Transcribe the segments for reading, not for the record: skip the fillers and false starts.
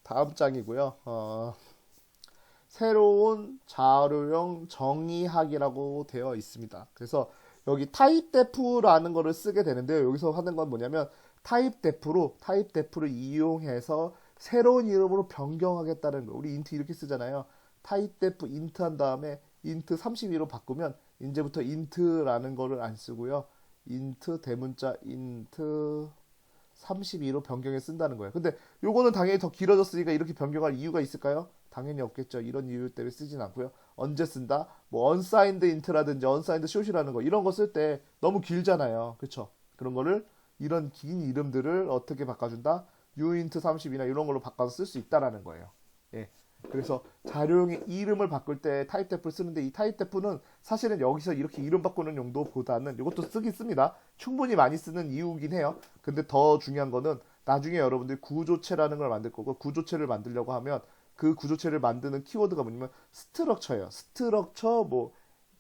다음 장이고요. 새로운 자료형 정의하기라고 되어 있습니다. 그래서 여기 타입데프라는 거를 쓰게 되는데요. 여기서 하는 건 뭐냐면 타입데프를 이용해서 새로운 이름으로 변경하겠다는 거. 우리 인트 이렇게 쓰잖아요. 타입데프 인트 한 다음에 인트 32로 바꾸면 이제부터 인트라는 거를 안 쓰고요. 인트 대문자 인트 32로 변경해 쓴다는 거예요. 근데 요거는 당연히 더 길어졌으니까 이렇게 변경할 이유가 있을까요? 당연히 없겠죠. 이런 이유 때문에 쓰진 않고요. 언제 쓴다? 뭐 unsigned int라든지 unsigned short이라는 거 이런 거 쓸 때 너무 길잖아요. 그렇죠? 그런 거를 이런 긴 이름들을 어떻게 바꿔준다? uint 30이나 이런 걸로 바꿔서 쓸 수 있다라는 거예요. 예. 그래서 자료용의 이름을 바꿀 때 타입데프를 쓰는데 이 타입데프는 사실은 여기서 이렇게 이름 바꾸는 용도보다는 이것도 쓰긴 씁니다. 충분히 많이 쓰는 이유긴 해요. 근데 더 중요한 거는 나중에 여러분들이 구조체라는 걸 만들 거고 구조체를 만들려고 하면 그 구조체를 만드는 키워드가 뭐냐면 스트럭처예요. 스트럭처 뭐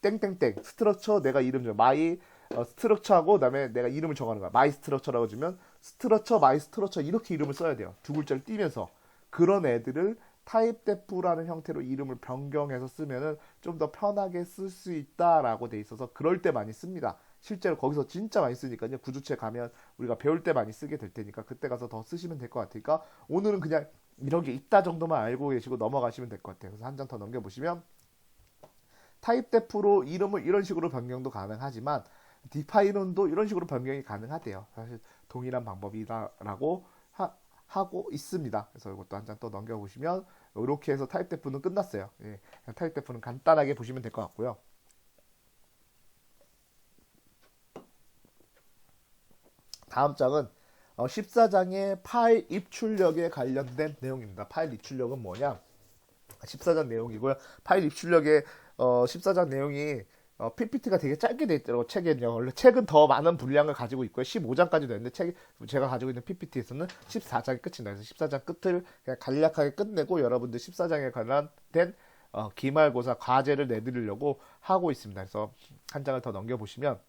땡땡땡 스트럭처 내가 이름 줘 마이 스트럭처하고 그다음에 내가 이름을 정하는 거야. 마이 스트럭처라고 주면 스트럭처 마이 스트럭처 이렇게 이름을 써야 돼요. 두 글자를 띄면서 그런 애들을 타입데프라는 형태로 이름을 변경해서 쓰면은 좀 더 편하게 쓸 수 있다라고 돼 있어서 그럴 때 많이 씁니다. 실제로 거기서 진짜 많이 쓰니까요. 구조체 가면 우리가 배울 때 많이 쓰게 될 테니까 그때 가서 더 쓰시면 될 것 같으니까 오늘은 그냥 이런 게 있다 정도만 알고 계시고 넘어가시면 될 것 같아요. 그래서 한 장 더 넘겨보시면 타입데프로 이름을 이런 식으로 변경도 가능하지만 디파이론도 이런 식으로 변경이 가능하대요. 사실 동일한 방법이라고 하고 있습니다. 그래서 이것도 한 장 또 넘겨보시면 이렇게 해서 타입데프는 끝났어요. 예, 타입데프는 간단하게 보시면 될 것 같고요. 다음 장은 14장의 파일 입출력에 관련된 내용입니다. 파일 입출력은 뭐냐? 14장 내용이고요. 파일 입출력의 14장 내용이 PPT가 되게 짧게 돼 있더라고. 책에는요. 원래 책은 더 많은 분량을 가지고 있고요. 15장까지 되는데 제가 가지고 있는 PPT에서는 14장이 끝입니다. 그래서 14장 끝을 그냥 간략하게 끝내고 여러분들 14장에 관련된 기말고사 과제를 내드리려고 하고 있습니다. 그래서 한 장을 더 넘겨보시면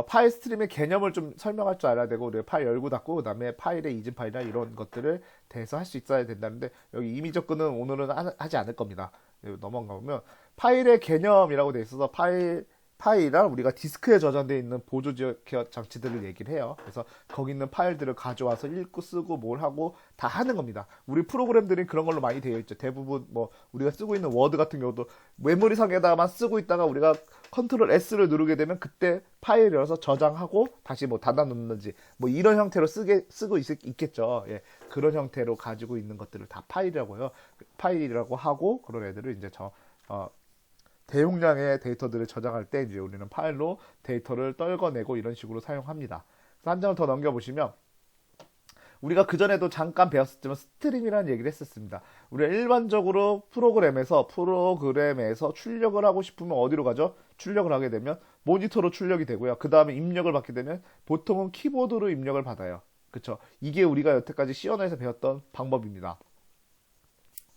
파일 스트림의 개념을 좀 설명할 줄 알아야 되고 우리가 파일 열고 닫고 그다음에 파일의 이전 파일이나 이런 것들을 대해서 할 수 있어야 된다는데 여기 이미 접근은 오늘은 하지 않을 겁니다. 넘어가 보면 파일의 개념이라고 돼 있어서 파일이랑 우리가 디스크에 저장되어 있는 보조 기억 장치들을 얘기를 해요. 그래서 거기 있는 파일들을 가져와서 읽고 쓰고 뭘 하고 다 하는 겁니다. 우리 프로그램들이 그런 걸로 많이 되어 있죠. 대부분 뭐 우리가 쓰고 있는 워드 같은 경우도 메모리상에다가만 쓰고 있다가 우리가 컨트롤 S를 누르게 되면 그때 파일을 열어서 저장하고 다시 뭐 닫아 놓는지 뭐 이런 형태로 쓰고 있겠죠. 예. 그런 형태로 가지고 있는 것들을 다 파일이라고요. 파일이라고 하고 그런 애들을 이제 대용량의 데이터들을 저장할 때 이제 우리는 파일로 데이터를 떨궈내고 이런 식으로 사용합니다. 그래서 한 장을 더 넘겨보시면 우리가 그전에도 잠깐 배웠었지만 스트림이라는 얘기를 했었습니다. 우리가 일반적으로 프로그램에서 출력을 하고 싶으면 어디로 가죠? 출력을 하게 되면 모니터로 출력이 되고요. 그 다음에 입력을 받게 되면 보통은 키보드로 입력을 받아요. 그쵸? 이게 우리가 여태까지 C 언어에서 배웠던 방법입니다.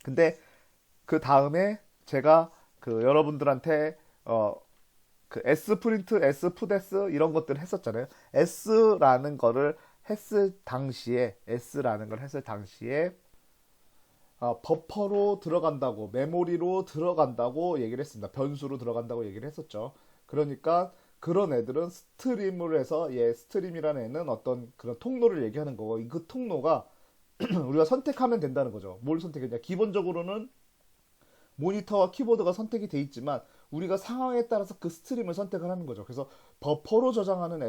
근데 그 다음에 제가 여러분들한테 그 S 프린트, S 푸데스 이런 것들을 했었잖아요. S라는 걸 했을 당시에 버퍼로 들어간다고, 메모리로 들어간다고 얘기를 했습니다. 변수로 들어간다고 얘기를 했었죠. 그러니까 그런 애들은 스트림을 해서 스트림이라는 애는 어떤 그런 통로를 얘기하는 거고 그 통로가 우리가 선택하면 된다는 거죠. 뭘 선택했냐? 기본적으로는 모니터와 키보드가 선택이 돼 있지만 우리가 상황에 따라서 그 스트림을 선택을 하는 거죠. 그래서 버퍼로 저장하는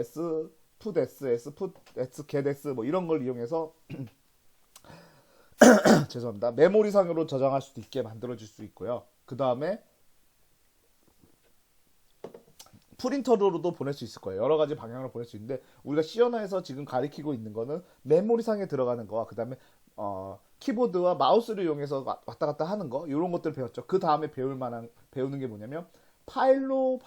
put s, get s 뭐 이런 걸 이용해서 죄송합니다. 메모리상으로 저장할 수도 있게 만들어질 수 있고요. 그 다음에 프린터로도 보낼 수 있을 거예요. 여러 가지 방향으로 보낼 수 있는데 우리가 C 언어에서 지금 가리키고 있는 거는 메모리상에 들어가는 거와 그 다음에 키보드와 마우스를 이용해서 왔다 갔다 하는 거 이런 것들을 배웠죠. 그 다음에 배우는 게 뭐냐면 파일로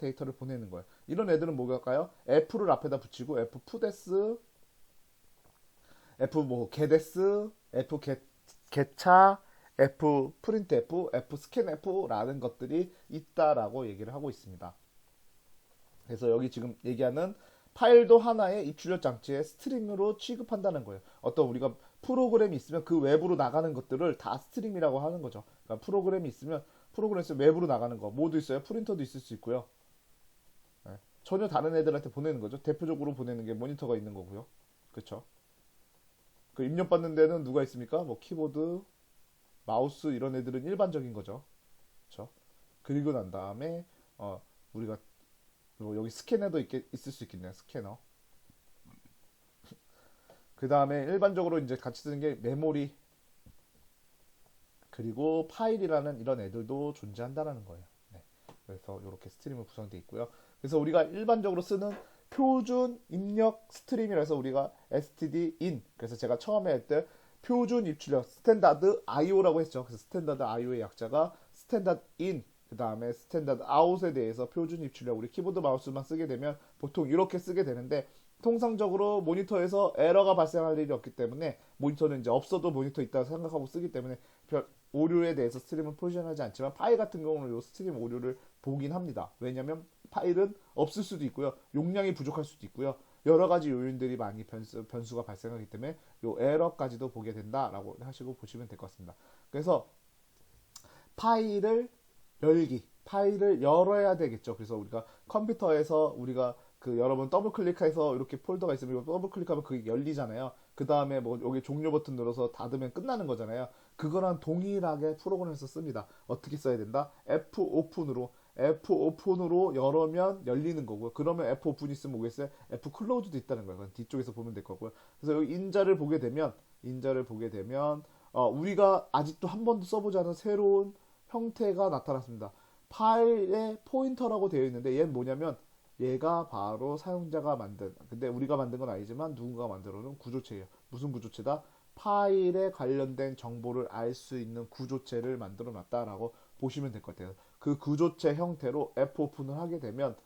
데이터를 보내는 거예요. 이런 애들은 뭐일까요? F를 앞에다 붙이고 F 푸데스, F 뭐 게데스, F 게차, F 프린트 F 스캔 F라는 것들이 있다라고 얘기를 하고 있습니다. 그래서 여기 지금 얘기하는 파일도 하나의 입출력 장치의 스트림으로 취급한다는 거예요. 어떤 우리가 프로그램이 있으면 그 외부로 나가는 것들을 다 스트림이라고 하는 거죠. 그러니까 프로그램이 있으면 프로그램 있으면 외부로 나가는 거 뭐도 있어요. 프린터도 있을 수 있고요. 네. 전혀 다른 애들한테 보내는 거죠. 대표적으로 보내는 게 모니터가 있는 거고요. 그렇죠? 그 입력받는 데는 누가 있습니까? 뭐 키보드, 마우스 이런 애들은 일반적인 거죠. 그렇죠? 그리고 난 다음에 우리가 여기 스캐너도 있을 수 있겠네요. 스캐너. 그 다음에 일반적으로 이제 같이 쓰는 게 메모리 그리고 파일이라는 이런 애들도 존재한다는 거예요. 네. 그래서 이렇게 스트림은 구성되어 있고요. 그래서 우리가 일반적으로 쓰는 표준 입력 스트림이라 해서 우리가 std-in 그래서 제가 처음에 할 때 표준 입출력 스탠다드 IO라고 했죠. 그래서 스탠다드 IO의 약자가 스탠다드 in 그 다음에 스탠다드 out에 대해서 표준 입출력 우리 키보드 마우스만 쓰게 되면 보통 이렇게 쓰게 되는데 통상적으로 모니터에서 에러가 발생할 일이 없기 때문에 모니터는 이제 없어도 모니터 있다고 생각하고 쓰기 때문에 별 오류에 대해서 스트림은 포지션하지 않지만 파일 같은 경우는 이 스트림 오류를 보긴 합니다. 왜냐하면 파일은 없을 수도 있고요. 용량이 부족할 수도 있고요. 여러 가지 요인들이 많이 변수가 발생하기 때문에 이 에러까지도 보게 된다라고 하시고 보시면 될 것 같습니다. 그래서 파일을 열어야 되겠죠. 그래서 우리가 컴퓨터에서 우리가 그 여러분 더블 클릭해서 이렇게 폴더가 있으면 더블 클릭하면 그게 열리잖아요. 그 다음에 뭐 여기 종료 버튼 눌러서 닫으면 끝나는 거잖아요. 그거랑 동일하게 프로그램에서 씁니다. 어떻게 써야 된다? F 오픈으로 열으면 열리는 거고요. 그러면 F 오픈이 있으면 뭐겠어요? F 클로즈도 있다는 거예요. 그건 뒤쪽에서 보면 될 거고요. 그래서 여기 인자를 보게 되면 우리가 아직도 한 번도 써보지 않은 새로운 형태가 나타났습니다. 파일의 포인터라고 되어 있는데 얘는 뭐냐면 얘가 바로 사용자가 만든 근데 우리가 만든 건 아니지만 누군가가 만들어 놓은 구조체예요. 무슨 구조체다? 파일에 관련된 정보를 알 수 있는 구조체를 만들어 놨다라고 보시면 될 것 같아요. 그 구조체 형태로 F 오픈을 하게 되면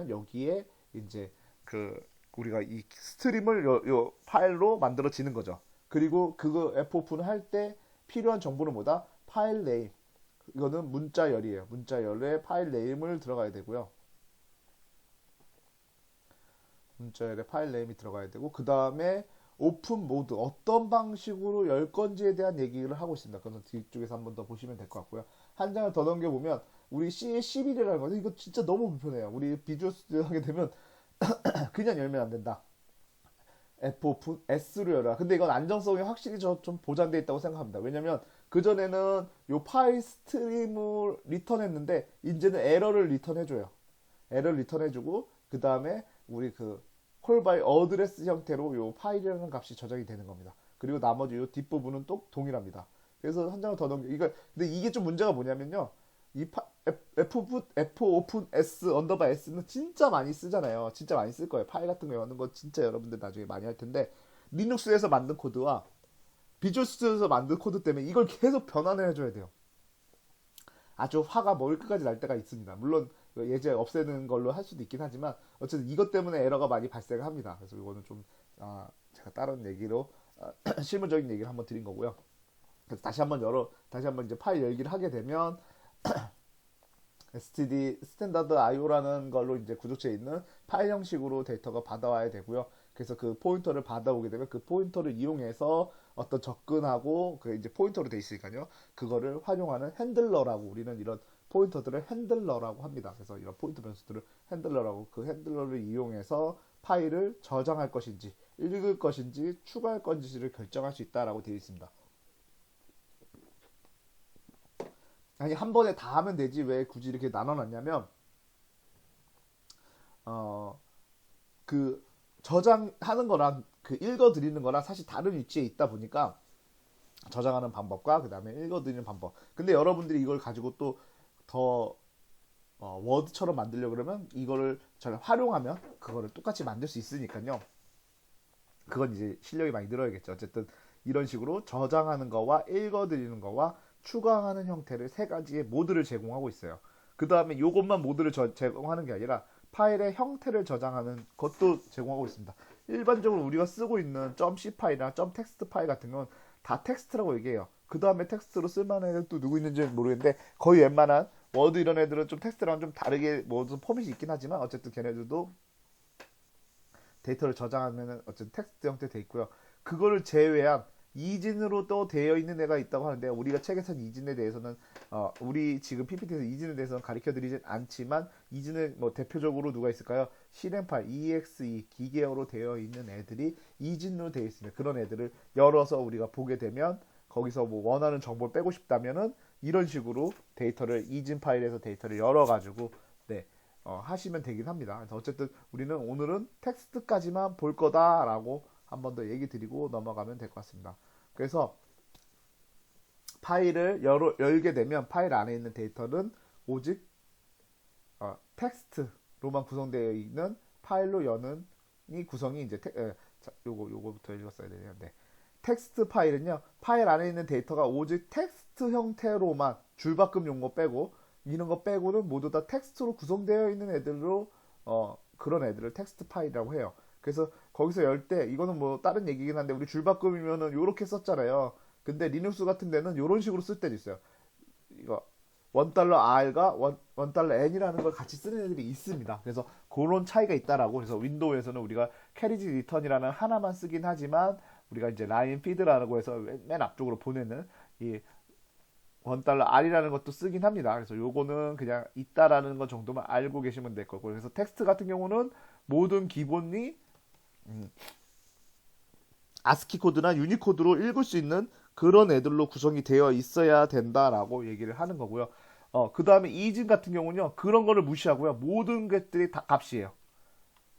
여기에 이제 그 우리가 이 스트림을 요 파일로 만들어지는 거죠. 그리고 그거 F 오픈을 할 때 필요한 정보는 뭐다? 파일 네임. 이거는 문자열이에요. 문자열에 파일 네임을 들어가야 되고요. 문자열에 파일 네임이 들어가야 되고 그 다음에 오픈 모드 어떤 방식으로 열 건지에 대한 얘기를 하고 있습니다. 그건 뒤쪽에서 한 번 더 보시면 될 것 같고요. 한 장을 더 넘겨보면 우리 C의 11이라는 거죠. 이거 진짜 너무 불편해요. 우리 비주얼 스튜디오 하게 되면 그냥 열면 안 된다. F 오픈 S로 열어라. 근데 이건 안정성이 확실히 좀 보장되어 있다고 생각합니다. 왜냐면 그전에는 요 파일 스트림을 리턴했는데 이제는 에러를 리턴해줘요. 에러를 리턴해주고 그 다음에 우리 그 콜바이 어드레스 형태로 요 파일이라는 값이 저장이 되는 겁니다. 그리고 나머지 요 뒷부분은 또 동일합니다. 그래서 한 장을 더 넘겨. 근데 이게 좀 문제가 뭐냐면요. F 오픈 S 언더바 S는 진짜 많이 쓰잖아요. 진짜 많이 쓸 거예요. 파일 같은 거 여는 거 진짜 여러분들 나중에 많이 할 텐데 리눅스에서 만든 코드와 비주얼 스튜디오에서 만든 코드 때문에 이걸 계속 변환을 해줘야 돼요. 아주 화가 머리 끝까지 날 때가 있습니다. 물론 예제 없애는 걸로 할 수도 있긴 하지만 어쨌든 이것 때문에 에러가 많이 발생을 합니다. 그래서 이거는 좀 제가 다른 얘기로 실무적인 얘기를 한번 드린 거고요. 그래서 다시 한번 이제 파일 열기를 하게 되면 스탠다드 IO라는 걸로 이제 구조체에 있는 파일 형식으로 데이터가 받아와야 되고요. 그래서 그 포인터를 받아오게 되면 그 포인터를 이용해서 어떤 접근하고 그 이제 포인터로 돼 있으니까요. 그거를 활용하는 핸들러라고 우리는 이런 포인터들을 핸들러라고 합니다. 그래서 이런 포인터 변수들을 핸들러라고 그 핸들러를 이용해서 파일을 저장할 것인지 읽을 것인지 추가할 건지를 결정할 수 있다라고 되어 있습니다. 아니 한 번에 다 하면 되지 왜 굳이 이렇게 나눠놨냐면 그 저장하는 거랑 그 읽어드리는 거랑 사실 다른 위치에 있다 보니까 저장하는 방법과 그 다음에 읽어드리는 방법. 근데 여러분들이 이걸 가지고 또 더 워드처럼 만들려고 그러면 이거를 잘 활용하면 그거를 똑같이 만들 수 있으니까요. 그건 이제 실력이 많이 늘어야겠죠. 어쨌든 이런 식으로 저장하는 거와 읽어드리는 거와 추가하는 형태를 세 가지의 모드를 제공하고 있어요. 그 다음에 이것만 모드를 제공하는 게 아니라 파일의 형태를 저장하는 것도 제공하고 있습니다. 일반적으로 우리가 쓰고 있는 .c 파일이나 .text 파일 같은 건 다 텍스트라고 얘기해요. 그 다음에 텍스트로 쓸만한 애들 또 누구 있는지 모르겠는데 거의 웬만한 워드 이런 애들은 좀 텍스트랑 좀 다르게 모든 포맷이 있긴 하지만 어쨌든 걔네들도 데이터를 저장하면은 어쨌든 텍스트 형태 돼 있고요. 그거를 제외한 이진으로 또 되어 있는 애가 있다고 하는데 우리가 책에선 이진에 대해서는 우리 지금 PPT에서 이진에 대해서는 가르쳐 드리진 않지만 이진은 뭐 대표적으로 누가 있을까요? 실행파일 EXE 기계어로 되어 있는 애들이 이진으로 되어 있습니다. 그런 애들을 열어서 우리가 보게 되면 거기서 뭐 원하는 정보를 빼고 싶다면은 이런 식으로 데이터를 이진 파일에서 데이터를 열어가지고 네, 하시면 되긴 합니다. 그래서 어쨌든 우리는 오늘은 텍스트까지만 볼 거다라고 한 번 더 얘기 드리고 넘어가면 될 것 같습니다. 그래서 파일을 열게 되면 파일 안에 있는 데이터는 오직 텍스트로만 구성되어 있는 파일로 여는 이 구성이 이제 요거부터 읽었어야 되네요. 네. 텍스트 파일은요, 파일 안에 있는 데이터가 오직 텍스트 형태로만 줄바꿈 용어 빼고 이런 거 빼고는 모두 다 텍스트로 구성되어 있는 애들로 그런 애들을 텍스트 파일이라고 해요. 그래서 거기서 열 때 이거는 뭐 다른 얘기긴 한데 우리 줄바꿈이면은 요렇게 썼잖아요. 근데 리눅스 같은 데는 요런 식으로 쓸 때도 있어요. 이거 $1R과 $1N이라는 걸 같이 쓰는 애들이 있습니다. 그래서 그런 차이가 있다라고. 그래서 윈도우에서는 우리가 캐리지 리턴이라는 하나만 쓰긴 하지만 우리가 이제 라인 피드라는 거에서 맨 앞쪽으로 보내는 이 $1R이라는 것도 쓰긴 합니다. 그래서 요거는 그냥 있다라는 것 정도만 알고 계시면 될 거고. 그래서 텍스트 같은 경우는 모든 기본이 아스키 코드나 유니코드로 읽을 수 있는 그런 애들로 구성이 되어 있어야 된다라고 얘기를 하는 거고요. 그 다음에 이진 같은 경우는요, 그런 거를 무시하고요. 모든 것들이 다 값이에요.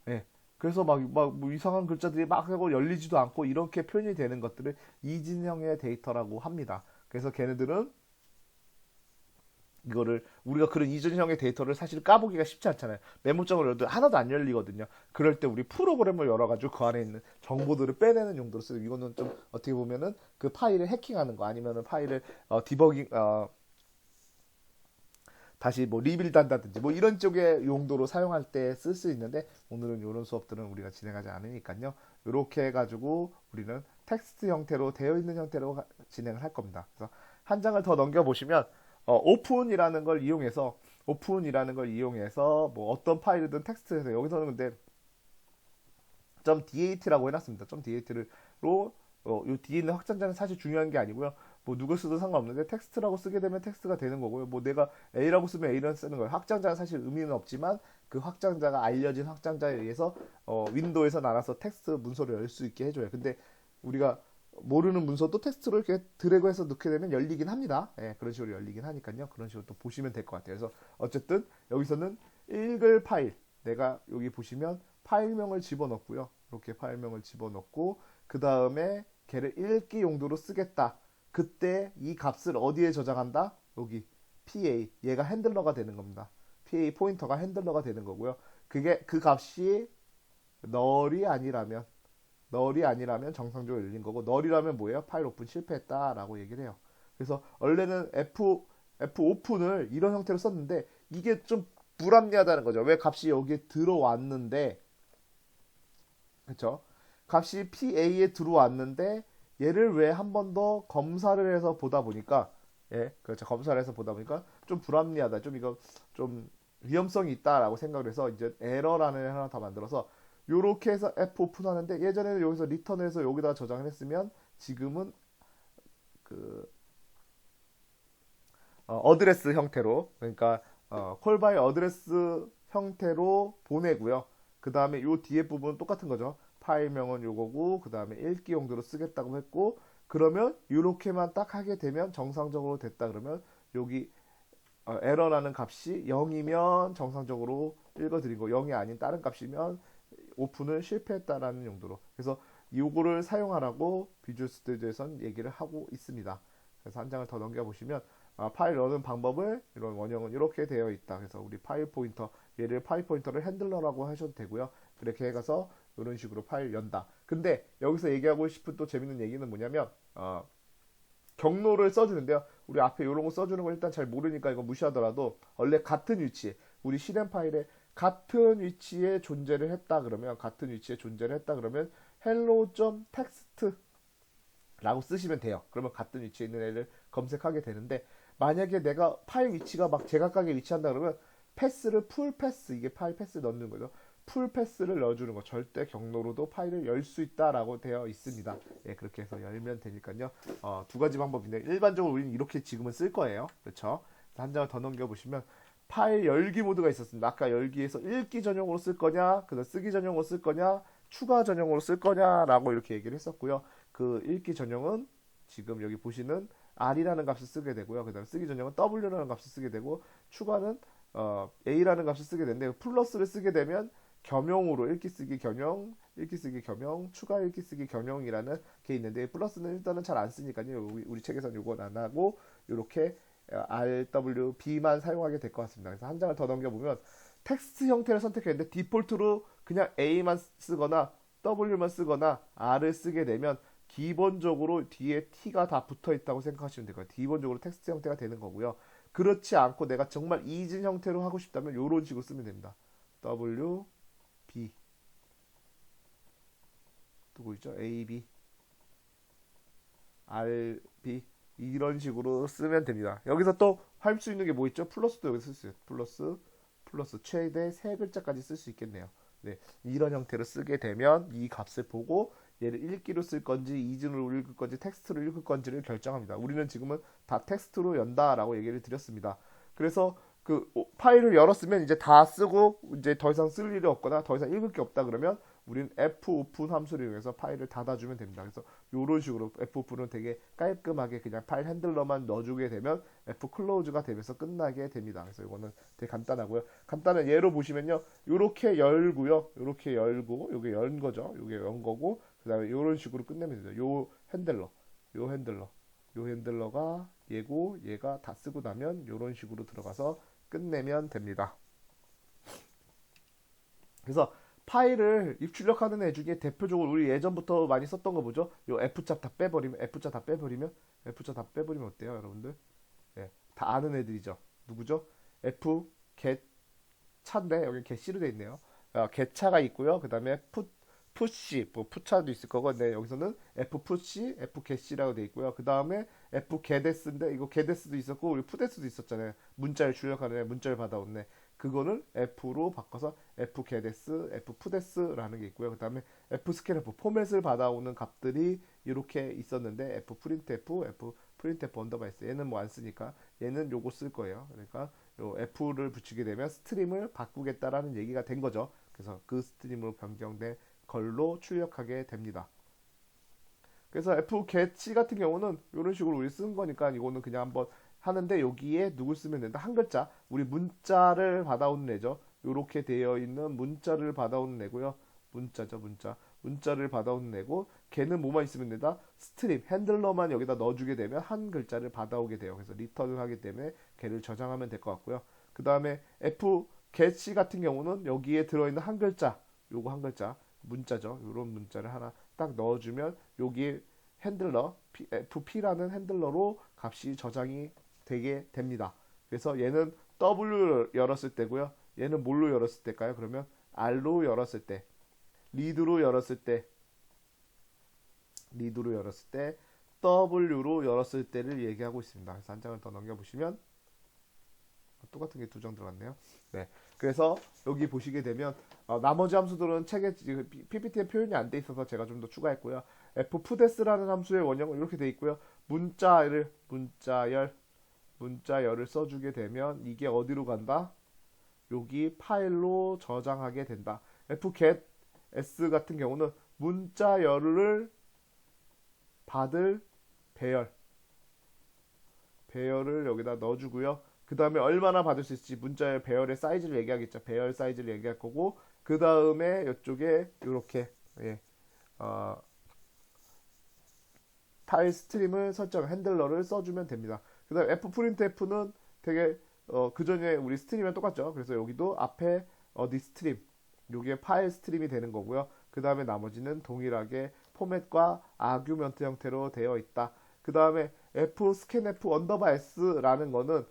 예. 그래서 뭐 이상한 글자들이 막 하고 열리지도 않고 이렇게 표현이 되는 것들을 이진형의 데이터라고 합니다. 그래서 걔네들은 이거를 우리가 그런 이전형의 데이터를 사실 까보기가 쉽지 않잖아요. 메모장을 열어도 하나도 안 열리거든요. 그럴 때 우리 프로그램을 열어가지고 그 안에 있는 정보들을 빼내는 용도로 쓰고 이거는 좀 어떻게 보면은 그 파일을 해킹하는 거 아니면은 파일을 디버깅 다시 뭐 리빌드 한다든지 뭐 이런 쪽의 용도로 사용할 때 쓸 수 있는데 오늘은 이런 수업들은 우리가 진행하지 않으니까요. 이렇게 해가지고 우리는 텍스트 형태로 되어 있는 형태로 진행을 할 겁니다. 그래서 한 장을 더 넘겨보시면 오픈이라는 걸 이용해서 뭐 어떤 파일이든 텍스트에서 여기서는 근데 .dat라고 해놨습니다. .dat로 요 뒤에 있는 확장자는 사실 중요한 게 아니고요. 뭐 누가 쓰든 상관없는데 텍스트라고 쓰게 되면 텍스트가 되는 거고요. 뭐 내가 A라고 쓰면 A라는 쓰는 거예요. 확장자는 사실 의미는 없지만 그 확장자가 알려진 확장자에 의해서 윈도우에서 나눠서 텍스트 문서를 열 수 있게 해줘요. 근데 우리가 모르는 문서도 텍스트로 이렇게 드래그해서 넣게 되면 열리긴 합니다. 예, 그런 식으로 열리긴 하니까요. 그런 식으로 또 보시면 될 것 같아요. 그래서 어쨌든 여기서는 읽을 파일, 내가 여기 보시면 파일명을 집어넣고요. 이렇게 파일명을 집어넣고 그 다음에 걔를 읽기 용도로 쓰겠다. 그때 이 값을 어디에 저장한다? 여기 PA, 얘가 핸들러가 되는 겁니다. PA 포인터가 핸들러가 되는 거고요. 그게 그 값이 널이 아니라면 정상적으로 열린 거고 널이라면 뭐예요? 파일 오픈 실패했다라고 얘기를 해요. 그래서 원래는 F 오픈을 이런 형태로 썼는데 이게 좀 불합리하다는 거죠. 왜 값이 여기에 들어왔는데 그렇죠? 값이 PA에 들어왔는데 얘를 왜 한 번 더 검사를 해서 보다 보니까 그렇죠. 검사를 해서 보다 보니까 좀 불합리하다. 좀 이거 좀 위험성이 있다라고 생각을 해서 이제 에러라는 애 하나 더 만들어서 요렇게 해서 F 오픈하는데 예전에는 여기서 리턴을 해서 여기다가 저장을 했으면 지금은 그 어드레스 형태로 그러니까 콜바이 어드레스 형태로 보내고요. 그 다음에 요 뒤에 부분은 똑같은 거죠. 파일명은 요거고 그 다음에 읽기 용도로 쓰겠다고 했고 그러면 이렇게만 딱 하게 되면 정상적으로 됐다 그러면 여기 에러라는 값이 0이면 정상적으로 읽어드린 거 0이 아닌 다른 값이면 오픈을 실패했다라는 용도로 그래서 요거를 사용하라고 비주얼 스튜디오에선 얘기를 하고 있습니다. 그래서 한 장을 더 넘겨보시면 파일 여는 방법을 이런 원형은 이렇게 되어 있다. 그래서 우리 파일 포인터 얘를 파일 포인터를 핸들러라고 하셔도 되고요. 그렇게 해가서 이런 식으로 파일 연다. 근데 여기서 얘기하고 싶은 또 재밌는 얘기는 뭐냐면 경로를 써주는데요. 우리 앞에 이런 거 써주는 거 일단 잘 모르니까 이거 무시하더라도 원래 같은 위치 우리 실행 파일에 같은 위치에 존재를 했다 그러면 hello.text 라고 쓰시면 돼요. 그러면 같은 위치에 있는 애를 검색하게 되는데 만약에 내가 파일 위치가 막 제각각에 위치한다 그러면 패스를 풀 패스 이게 파일 패스 넣는 거죠. 풀 패스를 넣어주는 거, 절대 경로로도 파일을 열 수 있다라고 되어 있습니다. 예, 그렇게 해서 열면 되니까요. 두 가지 방법인데 일반적으로 우리는 이렇게 지금은 쓸 거예요. 그렇죠? 한 장을 더 넘겨 보시면 파일 열기 모드가 있었습니다. 아까 열기에서 읽기 전용으로 쓸 거냐, 그다음 쓰기 전용으로 쓸 거냐, 추가 전용으로 쓸 거냐라고 이렇게 얘기를 했었고요. 그 읽기 전용은 지금 여기 보시는 R이라는 값을 쓰게 되고요. 그다음 쓰기 전용은 W라는 값을 쓰게 되고 추가는 A라는 값을 쓰게 되는데 플러스를 쓰게 되면 겸용으로 읽기 쓰기 겸용, 읽기 쓰기 겸용, 추가 읽기 쓰기 겸용이라는 게 있는데 플러스는 일단은 잘 안 쓰니까요. 우리 책에서는 이건 안 하고 이렇게 RWB만 사용하게 될 것 같습니다. 그래서 한 장을 더 넘겨보면 텍스트 형태를 선택했는데 디폴트로 그냥 A만 쓰거나 W만 쓰거나 R을 쓰게 되면 기본적으로 뒤에 T가 다 붙어 있다고 생각하시면 될 거예요. 기본적으로 텍스트 형태가 되는 거고요. 그렇지 않고 내가 정말 이진 형태로 하고 싶다면 이런 식으로 쓰면 됩니다. W, B 누구 있죠? A, B, R, B 이런 식으로 쓰면 됩니다. 여기서 또 할 수 있는 게 뭐 있죠? 플러스도 여기서 쓸 수 있어요. 플러스 최대 3글자까지 쓸 수 있겠네요. 네, 이런 형태로 쓰게 되면 이 값을 보고 얘를 읽기로 쓸 건지 이진으로 읽을 건지 텍스트로 읽을 건지를 결정합니다. 우리는 지금은 다 텍스트로 연다라고 얘기를 드렸습니다. 그래서 그 파일을 열었으면 이제 다 쓰고 이제 더 이상 쓸 일이 없거나 더 이상 읽을 게 없다 그러면 우리는 fopen 함수를 이용해서 파일을 닫아주면 됩니다. 그래서 이런 식으로 fopen은 되게 깔끔하게 그냥 파일 핸들러만 넣어주게 되면 fclose가 되면서 끝나게 됩니다. 그래서 이거는 되게 간단하고요. 간단한 예로 보시면요, 이렇게 열고요, 이렇게 열고 요게 연 거죠. 요게 연 거고 그다음에 이런 식으로 끝내면 됩니다. 요 핸들러가 얘고 얘가 다 쓰고 나면 이런 식으로 들어가서 끝내면 됩니다. 그래서 파일을 입출력하는 애 중에 대표적으로 우리 예전부터 많이 썼던 거 보죠. 요 F자 다 빼버리면 어때요, 여러분들? 예, 다 아는 애들이죠. 누구죠? F get 차인데 여기 getC로 돼 있네요. get차가 있고요. 그 다음에 푸시, 뭐 푸차도 있을 거고, 근데 여기서는 F 푸시, F getC라고 돼 있고요. 그 다음에 F getS인데 이거 getS도 있었고 우리 푸데스도 있었잖아요. 문자를 출력하는 애, 문자를 받아오는 애. 그거는 F로 바꿔서 F getS, F 푸데스라는 게 있고요. 그 다음에 F scanf 포맷을 받아오는 값들이 이렇게 있었는데 F printf, F printf 언더바 S. 얘는 뭐 안 쓰니까 얘는 요거 쓸 거예요. 그러니까 요 F를 붙이게 되면 스트림을 바꾸겠다라는 얘기가 된 거죠. 그래서 그 스트림으로 변경된 걸로 출력하게 됩니다. 그래서 fgetC 같은 경우는 이런 식으로 우리 쓴 거니까 이거는 그냥 한번 하는데 여기에 누굴 쓰면 된다? 한 글자. 우리 문자를 받아오는 애죠. 이렇게 되어 있는 문자를 받아오는 애고요. 문자죠, 문자. 문자를 받아오는 애고 걔는 뭐만 있으면 된다? 스트림, 핸들러만 여기다 넣어주게 되면 한 글자를 받아오게 돼요. 그래서 리턴을 하기 때문에 걔를 저장하면 될 것 같고요. 그 다음에 fgetC 같은 경우는 여기에 들어있는 한 글자, 요거 한 글자, 문자죠. 이런 문자를 하나 딱 넣어주면 여기 핸들러 fp라는 핸들러로 값이 저장이 되게 됩니다. 그래서 얘는 W를 열었을 때고요. 얘는 뭘로 열었을 때일까요? 그러면 R로 열었을 때, 리드로 열었을 때, W로 열었을 때를 얘기하고 있습니다. 그래서 한 장을 더 넘겨보시면 똑같은 게 두 장 들어갔네요. 네. 그래서 여기 보시게 되면 나머지 함수들은 책에 PPT에 표현이 안 돼 있어서 제가 좀 더 추가했고요. fpdes라는 함수의 원형은 이렇게 돼 있고요. 문자열을 써주게 되면 이게 어디로 간다? 여기 파일로 저장하게 된다. fgetS 같은 경우는 문자열을 받을 배열을 여기다 넣어주고요. 그 다음에 얼마나 받을 수 있을지 문자의 배열의 사이즈를 얘기하겠죠. 배열 사이즈를 얘기할 거고 그 다음에 이쪽에 이렇게 파일 스트림을 설정 핸들러를 써주면 됩니다. 그 다음 fprintf는 되게 그 전에 우리 스트림이랑 똑같죠. 그래서 여기도 앞에 어디 스트림 요게 파일 스트림이 되는 거고요. 그 다음에 나머지는 동일하게 포맷과 아규먼트 형태로 되어 있다. 그 다음에 fscanf 언더바 s라는 거는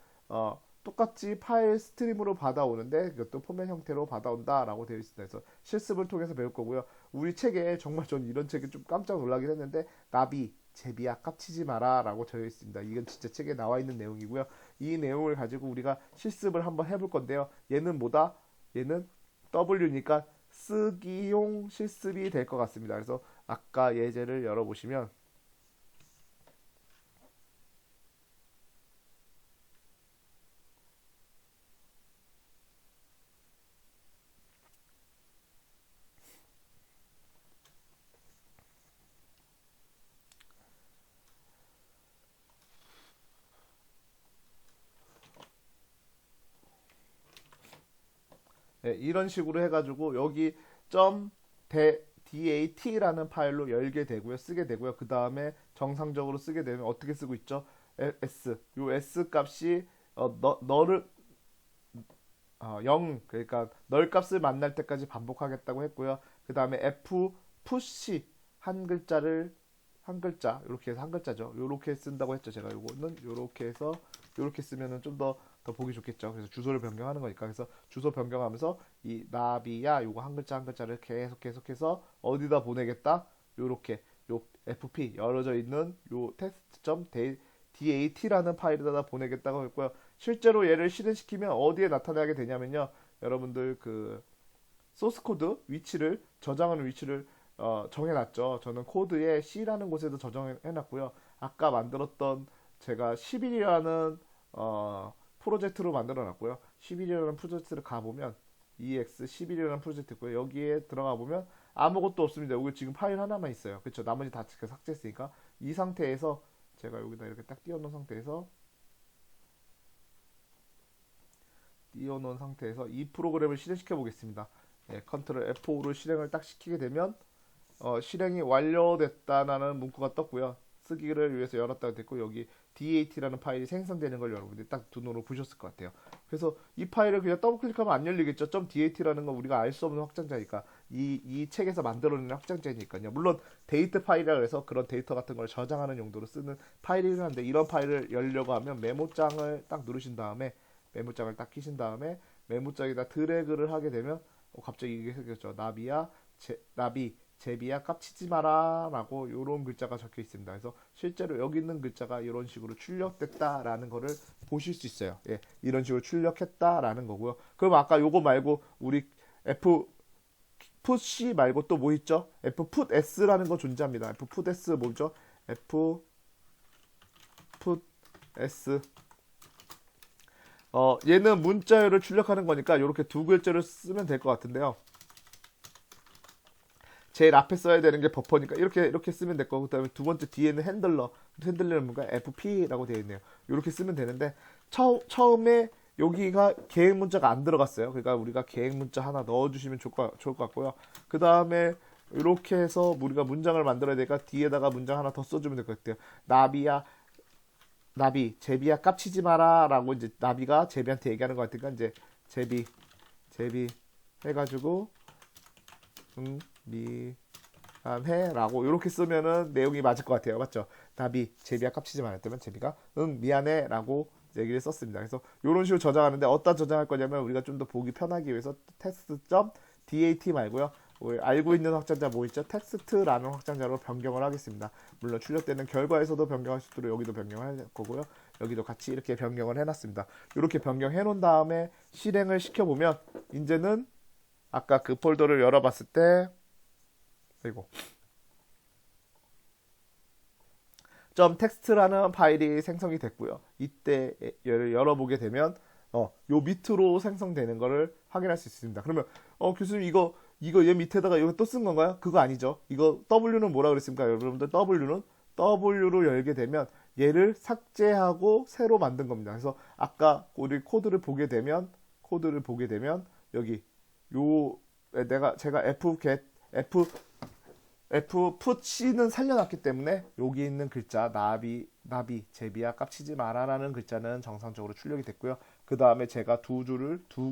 똑같이 파일 스트림으로 받아오는데 그것도 포맷 형태로 받아온다라고 되어 있습니다. 그래서 실습을 통해서 배울 거고요. 우리 책에 정말 전 이런 책에 좀 깜짝 놀라긴 했는데 나비, 제비야 깝치지 마라 라고 되어 있습니다. 이건 진짜 책에 나와 있는 내용이고요. 이 내용을 가지고 우리가 실습을 한번 해볼 건데요. 얘는 뭐다? 얘는 W니까 쓰기용 실습이 될 것 같습니다. 그래서 아까 예제를 열어보시면 네, 이런 식으로 해가지고 여기 .dat라는 파일로 열게 되고요, 쓰게 되고요. 그 다음에 정상적으로 쓰게 되면 어떻게 쓰고 있죠? 요 s 값이 너를 0, 그러니까 널 값을 만날 때까지 반복하겠다고 했고요. 그 다음에 f 푸시 한 글자 이렇게 해서 한 글자죠. 요렇게 쓴다고 했죠. 제가 요거는 요렇게 해서 요렇게 쓰면은 좀 더 보기 좋겠죠. 그래서 주소를 변경하는 거니까. 그래서 주소 변경하면서 이 나비야 요거 한 글자 한 글자를 계속해서 어디다 보내겠다. 요렇게 요 fp 열어져 있는 요 test.dat라는 파일에다 보내겠다고 했고요. 실제로 얘를 실행시키면 어디에 나타나게 되냐면요. 여러분들 그 소스 코드 위치를 저장하는 위치를 정해놨죠. 저는 코드에 C라는 곳에도 저장해놨고요. 아까 만들었던 제가 10일이라는 프로젝트로 만들어놨고요. 10일이라는 프로젝트를 가보면 EX 10일이라는 프로젝트고요. 여기에 들어가 보면 아무것도 없습니다. 여기 지금 파일 하나만 있어요. 그렇죠? 나머지 다 삭제했으니까 이 상태에서 제가 여기다 이렇게 딱 띄워놓은 상태에서 이 프로그램을 실행시켜 보겠습니다. 예, 컨트롤 F5로 실행을 딱 시키게 되면 실행이 완료됐다는 문구가 떴고요. 쓰기를 위해서 열었다고 됐고 여기 DAT라는 파일이 생성되는 걸 여러분들이 딱 두 눈으로 보셨을 것 같아요. 그래서 이 파일을 그냥 더블 클릭하면 안 열리겠죠. .dat라는 건 우리가 알 수 없는 확장자니까 이 책에서 만들어낸 확장자니까요. 물론 데이터 파일이라 해서 그런 데이터 같은 걸 저장하는 용도로 쓰는 파일이긴 한데 이런 파일을 열려고 하면 메모장을 딱 누르신 다음에 메모장을 딱 끼신 다음에 메모장에다 드래그를 하게 되면 갑자기 이게 생겼죠. 나비 제비야 깝치지 마라 라고 이런 글자가 적혀 있습니다. 그래서 실제로 여기 있는 글자가 이런 식으로 출력됐다라는 거를 보실 수 있어요. 예, 이런 식으로 출력했다라는 거고요. 그럼 아까 요거 말고 우리 F put C 말고 또 뭐 있죠? F put S라는 거 존재합니다. F put S 뭐죠? F put S 얘는 문자열을 출력하는 거니까 이렇게 두 글자를 쓰면 될 것 같은데요. 제일 앞에 써야 되는 게 버퍼니까 이렇게 쓰면 될 거고 그다음에 두 번째 뒤에는 핸들러는 뭔가 FP라고 되어 있네요. 이렇게 쓰면 되는데 처음에 여기가 계획 문자가 안 들어갔어요. 그러니까 우리가 계획 문자 하나 넣어주시면 좋을 것 같고요. 그 다음에 이렇게 해서 우리가 문장을 만들어야 되니까 뒤에다가 문장 하나 더 써주면 될 것 같아요. 제비야 깝치지 마라 라고 이제 나비가 제비한테 얘기하는 것 같으니까 이제 제비 해가지고 미안해라고 이렇게 쓰면은 내용이 맞을 것 같아요. 맞죠? 나비 제비야 깝치지 말았다면 제비가 미안해라고 얘기를 썼습니다. 그래서 이런 식으로 저장하는데 어디다 저장할 거냐면 우리가 좀 더 보기 편하기 위해서 text.dat 말고요. 우리 알고 있는 확장자 뭐 있죠? 텍스트라는 확장자로 변경을 하겠습니다. 물론 출력되는 결과에서도 변경할 수 있도록 여기도 변경을 할 거고요. 여기도 같이 이렇게 변경을 해놨습니다. 이렇게 변경해 놓은 다음에 실행을 시켜보면 이제는 아까 그 폴더를 열어봤을 때 그리고 .text라는 파일이 생성이 됐고요. 이때 얘를 열어보게 되면 요 밑으로 생성되는 거를 확인할 수 있습니다. 그러면 교수님 이거 얘 밑에다가 이거 또 쓴 건가요? 그거 아니죠. 이거 W는 뭐라 그랬습니까? 여러분들 W로 열게 되면 얘를 삭제하고 새로 만든 겁니다. 그래서 아까 우리 코드를 보게 되면 여기 제가 F put C는 살려놨기 때문에 여기 있는 글자 나비 제비야 깝치지 마라라는 글자는 정상적으로 출력이 됐고요. 그 다음에 제가 두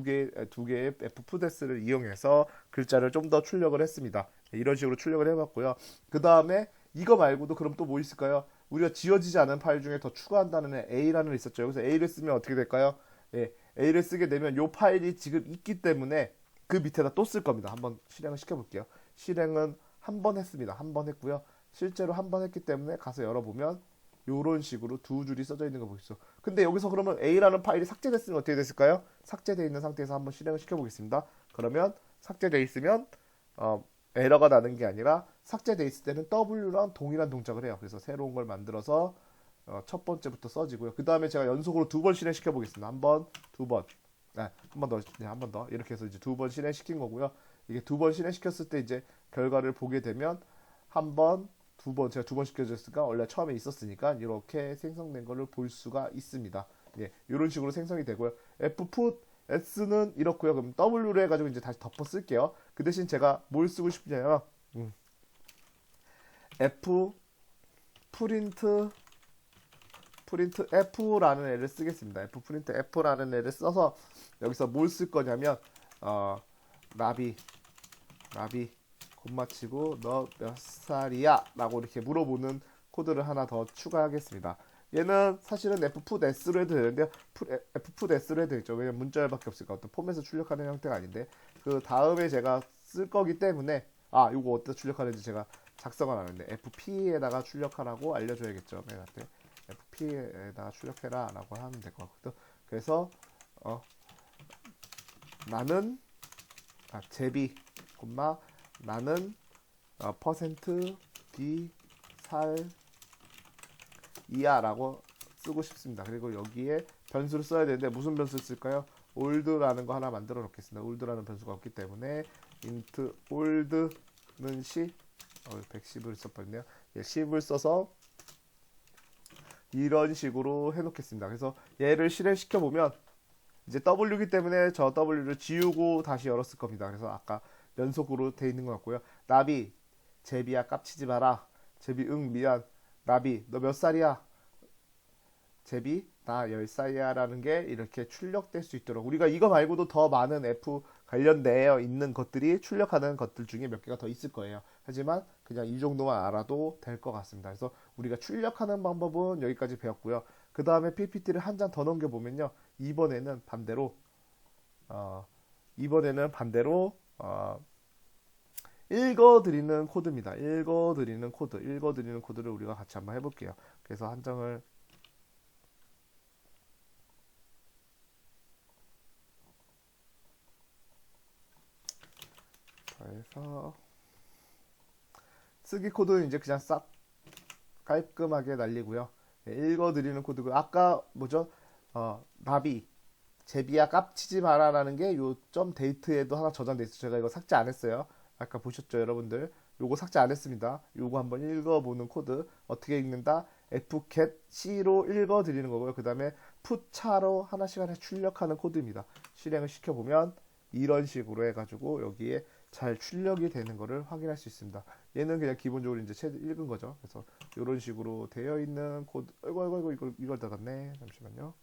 개의 F put S를 이용해서 글자를 좀 더 출력을 했습니다. 이런 식으로 출력을 해봤고요. 그 다음에 이거 말고도 그럼 또 뭐 있을까요? 우리가 지워지지 않은 파일 중에 더 추가한다는 애 A라는 애 있었죠. 여기서 A를 쓰면 어떻게 될까요? 예, A를 쓰게 되면 이 파일이 지금 있기 때문에 그 밑에다 또 쓸 겁니다. 한번 실행을 시켜볼게요. 실행은 한 번 했습니다. 한 번 했고요. 실제로 한 번 했기 때문에 가서 열어보면 이런 식으로 두 줄이 써져 있는 거 보이시죠. 근데 여기서 그러면 A라는 파일이 삭제됐으면 어떻게 됐을까요? 삭제되어 있는 상태에서 한번 실행을 시켜보겠습니다. 그러면 삭제돼 있으면 에러가 나는 게 아니라 삭제돼 있을 때는 W랑 동일한 동작을 해요. 그래서 새로운 걸 만들어서 첫 번째부터 써지고요. 그 다음에 제가 연속으로 두 번 실행시켜 보겠습니다. 한 번, 두 번. 네, 한 번 더, 네, 한 번 더. 이렇게 해서 이제 두 번 실행시킨 거고요. 이게 두 번 실행시켰을 때 이제 결과를 보게 되면 한 번, 두 번, 제가 두 번 시켜줬으니까 원래 처음에 있었으니까 이렇게 생성된 거를 볼 수가 있습니다. 예, 이런 식으로 생성이 되고요. Fput S는 이렇고요. 그럼 W로 해가지고 이제 다시 덮어 쓸게요. 그 대신 제가 뭘 쓰고 싶냐면 F 프린트 F라는 애를 쓰겠습니다. F 프린트 F라는 애를 써서 여기서 뭘 쓸 거냐면 나비 콤마치고 너 몇 살이야? 라고 이렇게 물어보는 코드를 하나 더 추가하겠습니다. 얘는 사실은 Fput S로 해도 되는데요. Fput S로 해도 되죠. 왜냐면 문자열밖에 없으니까 어떤 폼에서 출력하는 형태가 아닌데 그 다음에 제가 쓸 거기 때문에 이거 어디다 출력하는지 제가 작성을 안 했는데 FP에다가 출력하라고 알려줘야겠죠. 맨 앞에 FP에다가 출력해라 라고 하면 될 것 같거든. 그래서 나는 제비 나는 퍼센트 B 살이야라고 쓰고 싶습니다. 그리고 여기에 변수를 써야 되는데 무슨 변수를 쓸까요? old라는 거 하나 만들어 놓겠습니다. old라는 변수가 없기 때문에 int old는 110을 써버렸네요. 10을 써서 이런 식으로 해놓겠습니다. 그래서 얘를 실행시켜 보면 이제 W이기 때문에 저 W를 지우고 다시 열었을 겁니다. 그래서 아까 연속으로 돼 있는 것 같고요. 나비, 제비야 깝치지 마라. 제비 응 미안. 나비 너 몇 살이야? 제비 나 10살이야 라는 게 이렇게 출력될 수 있도록 우리가 이거 말고도 더 많은 F 관련되어 있는 것들이 출력하는 것들 중에 몇 개가 더 있을 거예요. 하지만 그냥 이 정도만 알아도 될 것 같습니다. 그래서 우리가 출력하는 방법은 여기까지 배웠고요. 그 다음에 PPT를 한 장 더 넘겨보면요. 이번에는 반대로 읽어드리는 코드입니다. 읽어드리는 코드를 우리가 같이 한번 해볼게요. 그래서 한 장을 해서 쓰기 코드는 이제 그냥 싹 깔끔하게 날리고요. 읽어드리는 코드고 아까 뭐죠? 나비 제비야 깝치지 마라라는 게 요점 데이트에도 하나 저장돼 있어요. 제가 이거 삭제 안 했어요. 아까 보셨죠, 여러분들? 요거 삭제 안 했습니다. 요거 한번 읽어보는 코드 어떻게 읽는다? fcat c로 읽어드리는 거고요. 그 다음에 푸차로 하나씩 출력하는 코드입니다. 실행을 시켜보면 이런 식으로 해가지고 여기에 잘 출력이 되는 거를 확인할 수 있습니다. 얘는 그냥 기본적으로 이제 읽은 거죠. 그래서 이런 식으로 되어 있는 코드. 아이고 이걸 닫았네. 잠시만요.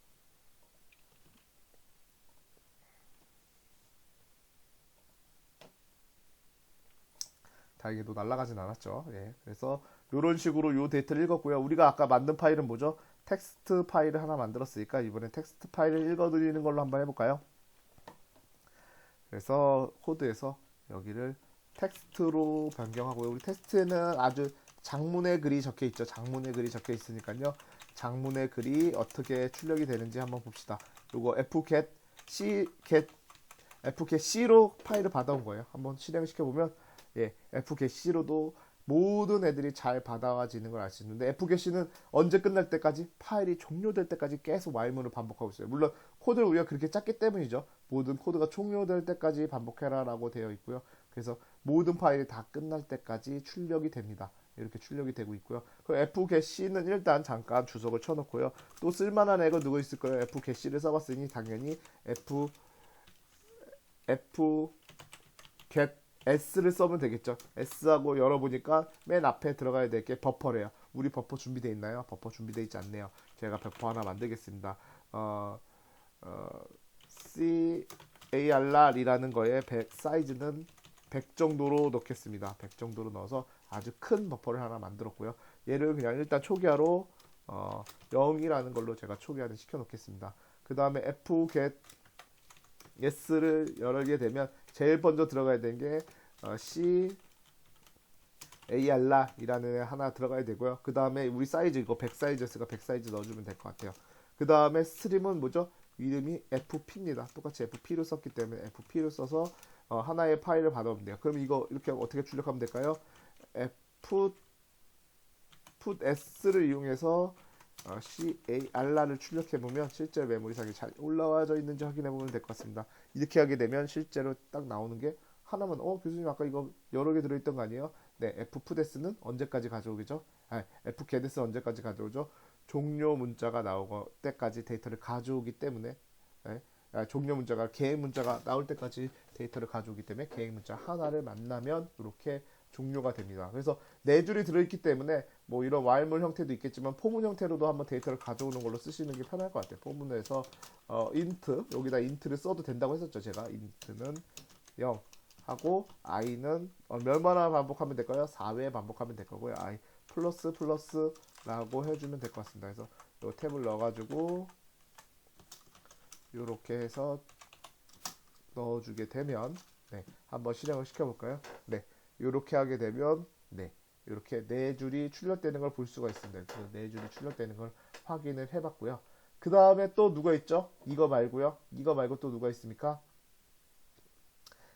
다행히도 날아가진 않았죠. 예. 그래서 이런 식으로 이 데이터를 읽었고요. 우리가 아까 만든 파일은 뭐죠? 텍스트 파일을 하나 만들었으니까 이번엔 텍스트 파일을 읽어드리는 걸로 한번 해볼까요? 그래서 코드에서 여기를 텍스트로 변경하고요. 우리 텍스트에는 아주 장문의 글이 적혀 있죠. 장문의 글이 적혀 있으니까요. 장문의 글이 어떻게 출력이 되는지 한번 봅시다. 요거 fcat.c로 파일을 받아온 거예요. 한번 실행을 시켜보면 fgetC로도 모든 애들이 잘 받아와지는 걸 알 수 있는데 fgetC는 언제 끝날 때까지 파일이 종료될 때까지 계속 while문을 반복하고 있어요. 물론 코드를 우리가 그렇게 짰기 때문이죠. 모든 코드가 종료될 때까지 반복해라 라고 되어 있고요. 그래서 모든 파일이 다 끝날 때까지 출력이 됩니다. 이렇게 출력이 되고 있고요. 그 fgetC는 일단 잠깐 주석을 쳐놓고요. 또 쓸만한 애가 누구 있을 거예요. fgetC를 써봤으니 당연히 fget S를 써면 되겠죠. S하고 열어보니까 맨 앞에 들어가야 될 게 버퍼래요. 우리 버퍼 준비되어 있나요? 버퍼 준비되어 있지 않네요. 제가 버퍼 하나 만들겠습니다. CAR이라는 거에 사이즈는 100 정도로 넣겠습니다. 100 정도로 넣어서 아주 큰 버퍼를 하나 만들었고요. 얘를 그냥 일단 초기화로 0이라는 걸로 제가 초기화를 시켜 놓겠습니다. 그 다음에 fget s를 열게 되면 제일 먼저 들어가야 되는 게 CAR이라는 애 하나 들어가야 되고요. 그 다음에 우리 사이즈 이거 100 사이즈였으니까 100 사이즈 넣어주면 될 것 같아요. 그 다음에 스트림은 뭐죠? 이름이 FP입니다. 똑같이 FP로 썼기 때문에 FP로 써서 하나의 파일을 받아오면 돼요. 그럼 이거 이렇게 어떻게 출력하면 될까요? f put s를 이용해서 car를 출력해 보면 실제로 메모리상에 잘 올라와져 있는지 확인해 보면 될 것 같습니다. 이렇게 하게 되면 실제로 딱 나오는 게 하나만 교수님 아까 이거 여러 개 들어있던 거 아니에요? 네, f put s는 언제까지 가져오겠죠? f get s는 언제까지 가져오죠? 종료 문자가 나오고 때까지 데이터를 가져오기 때문에 네, 종료 문자가 계획 문자가 나올 때까지 데이터를 가져오기 때문에 계획 문자 하나를 만나면 이렇게 종료가 됩니다. 그래서 네 줄이 들어있기 때문에 뭐 이런 while물 형태도 있겠지만 포문 형태로도 한번 데이터를 가져오는 걸로 쓰시는 게 편할 것 같아요. 포문에서 int 여기다 int를 써도 된다고 했었죠. 제가 int는 0 하고 i는 얼마나 반복하면 될까요? 4회 반복하면 될 거고요. i 플러스 플러스라고 해주면 될 것 같습니다. 그래서 이 탭을 넣어가지고 이렇게 해서 넣어주게 되면 네, 한번 실행을 시켜볼까요? 네, 이렇게 하게 되면 네, 이렇게 네 줄이 출력되는 걸 볼 수가 있습니다. 그래서 네 줄이 출력되는 걸 확인을 해봤고요. 그 다음에 또 누가 있죠? 이거 말고요. 이거 말고 또 누가 있습니까?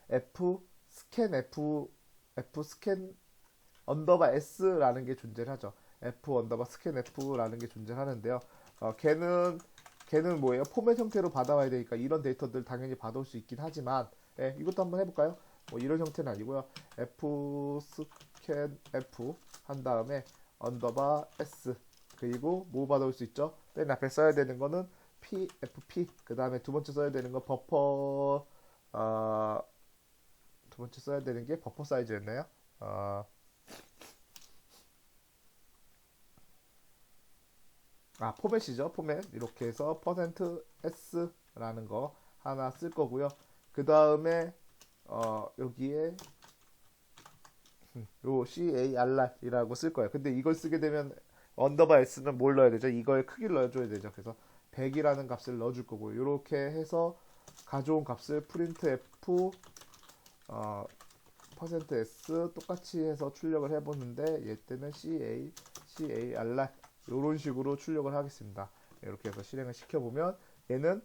f scan 언더바 s라는 게 존재를 하죠. f 언더바 scan f라는 게 존재를 하는데요. 걔는 뭐예요? 포맷 형태로 받아와야 되니까 이런 데이터들 당연히 받아올 수 있긴 하지만 이것도 한번 해볼까요? 뭐 이런 형태는 아니고요. f scan f 한 다음에 언더바 s 그리고 뭐 받아올 수 있죠? 맨 앞에 써야 되는 거는 pfp 그 다음에 두 번째 써야 되는 거 버퍼 두 번째 써야 되는 게 버퍼 사이즈였나요? 포맷이죠. 포맷. 이렇게 해서 %s라는 거 하나 쓸 거고요. 그 다음에 여기에 요 car이라고 쓸 거예요. 근데 이걸 쓰게 되면 언더바 s는 뭘 넣어야 되죠? 이거의 크기를 넣어줘야 되죠. 그래서 100이라는 값을 넣어줄 거고요. 이렇게 해서 가져온 값을 printf %s 똑같이 해서 출력을 해보는데 얘 때는 car 이런 식으로 출력을 하겠습니다. 이렇게 해서 실행을 시켜보면 얘는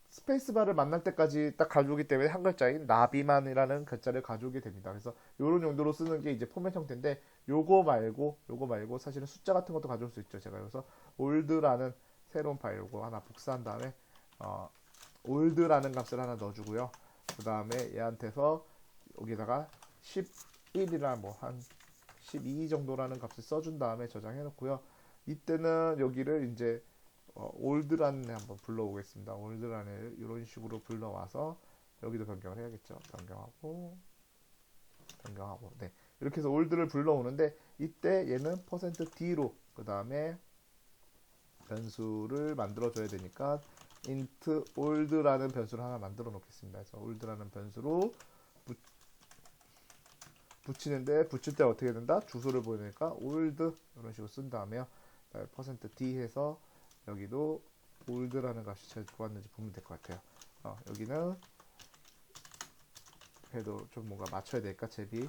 스페이스바를 만날 때까지 딱 가져오기 때문에 한 글자인 나비만이라는 글자를 가져오게 됩니다. 그래서 이런 용도로 쓰는 게 이제 포맷 형태인데 요거 말고 사실은 숫자 같은 것도 가져올 수 있죠. 제가 여기서 old라는 새로운 파일 요거 하나 복사한 다음에 old라는 값을 하나 넣어주고요. 그 다음에 얘한테서 여기다가 11이나 뭐 한 12 정도라는 값을 써준 다음에 저장해 놓고요. 이때는 여기를 이제 올드라는 애 한번 불러오겠습니다. 올드라는 애를 이런 식으로 불러와서 여기도 변경을 해야겠죠. 변경하고 네, 이렇게 해서 올드를 불러오는데 이때 얘는 %d로 그 다음에 변수를 만들어 줘야 되니까 int old라는 변수를 하나 만들어 놓겠습니다. 그래서 old라는 변수로 붙이는데 붙일 때 어떻게 된다? 주소를 보내니까 old 이런 식으로 쓴 다음에요. %d 해서 여기도 old라는 값이 잘 들어왔는지 보면 될 것 같아요. 여기는 그래도 좀 뭔가 맞춰야 되니까 제비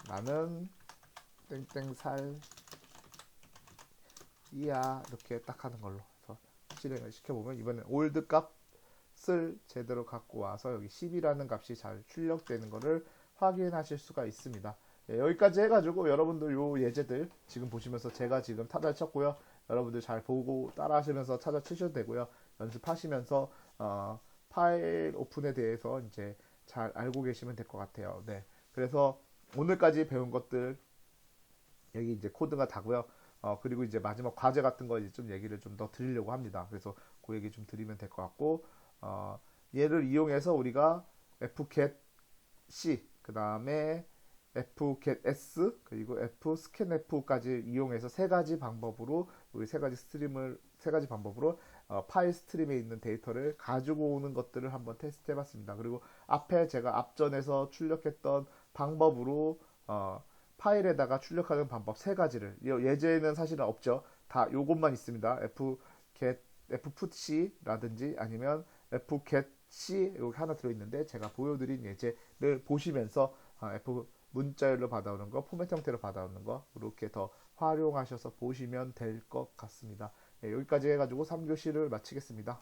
나는 땡땡살 이야 이렇게 딱 하는 걸로 해서 실행을 시켜보면 이번엔 old 값을 제대로 갖고 와서 여기 10이라는 값이 잘 출력되는 거를 확인하실 수가 있습니다. 여기까지 해가지고 여러분들 요 예제들 지금 보시면서 제가 지금 타자를 쳤고요. 여러분들 잘 보고 따라 하시면서 타자 치셔도 되고요. 연습하시면서 파일 오픈에 대해서 이제 잘 알고 계시면 될 것 같아요. 네. 그래서 오늘까지 배운 것들 여기 이제 코드가 다고요. 그리고 이제 마지막 과제 같은 거 이제 좀 얘기를 좀 더 드리려고 합니다. 그래서 그 얘기 좀 드리면 될 것 같고 얘를 이용해서 우리가 fget c 그 다음에 fget s 그리고 fscanf까지 이용해서 세 가지 방법으로 우리 세 가지 방법으로 파일 스트림에 있는 데이터를 가지고 오는 것들을 한번 테스트 해봤습니다. 그리고 앞에 제가 앞전에서 출력했던 방법으로 파일에다가 출력하는 방법 세 가지를 예제는 사실은 없죠. 다 요것만 있습니다. fputc라든지 아니면 fgetc 여기 하나 들어있는데 제가 보여드린 예제를 보시면서 f 문자열로 받아오는 거, 포맷 형태로 받아오는 거 이렇게 더 활용하셔서 보시면 될 것 같습니다. 여기까지 해가지고 3교시를 마치겠습니다.